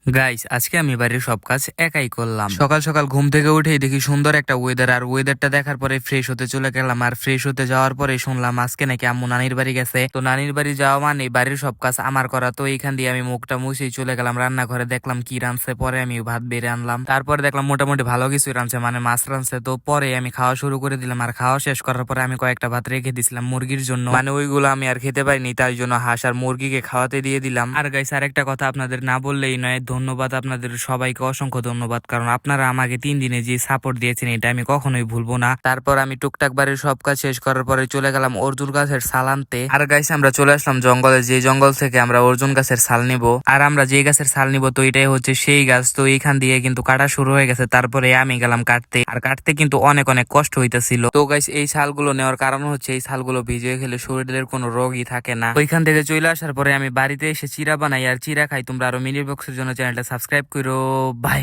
Guys আজকে আমি বাড়ির সব কাজ একাই করলাম। সকাল সকাল ঘুম থেকে উঠেই দেখি সুন্দর একটা ওয়েদার, আর ওয়েদারটা দেখার পরে ফ্রেশ হতে চলে গেলাম। আর ফ্রেশ হতে যাওয়ার পরে শুনলাম আজকে নাকি আম্মু নানির বাড়ি গেছে। তো নানির বাড়ি যাওয়া মানে বাড়ির সব কাজ আমার করা। তো এইখান দিয়ে আমি মুখটা মুছেই চলে গেলাম রান্নাঘরে, দেখলাম কি রাঁধছে। পরে আমি ভাত বেড়ে আনলাম, তারপরে দেখলাম মোটামুটি ভালো কিছু রাঁধছে, মানে মাছ রাঁধছে। তো পরে আমি খাওয়া শুরু করে দিলাম, আর খাওয়া শেষ করার পরে আমি কয়েকটা ভাত রেখে দিছিলাম মুরগির জন্য, মানে ওইগুলো আমি আর খেতে পারিনি, তাই জন্য হাঁস আর মুরগিকে খাওয়াতে দিয়ে দিলাম। আর গাইস আরেকটা কথা আপনাদের না বললেই নয়, ধন্যবাদ আপনাদের সবাইকে, অসংখ্য ধন্যবাদ, কারণ আপনারা আমাকে 3 দিনে যে সাপোর্ট দিয়েছেন এটা আমি কখনোই ভুলবো না। তারপর আমি টুকটাক বাড়ির সব কাজ শেষ করার পরে চলে গেলাম অর্জুন গাছের ছাল আনতে। আর গাইস আমরা চলে আসলাম জঙ্গলে, যে জঙ্গল থেকে আমরা অর্জুন গাছের ছাল নিব। আর আমরা যে গাছের ছাল নিব তো এটাই হচ্ছে সেই গাছ। তো এইখান দিয়ে কিন্তু কাটা শুরু হয়ে গেছে, তারপরে আমি গেলাম কাটতে। আর কাটতে কিন্তু অনেক অনেক কষ্ট হইতেছিল। তো গাইস এই ছালগুলো নেওয়ার কারণ হচ্ছে এই ছালগুলো ভিজিয়ে খেলে শরীরের কোনো রোগই থাকে না। ওইখান থেকে চলে আসার পরে আমি বাড়িতে এসে চিরা বানাই আর চিরা খাই। তোমরা আরো মিনি বক্সের জন্য চ্যানেলটা সাবস্ক্রাইব করো। বাই।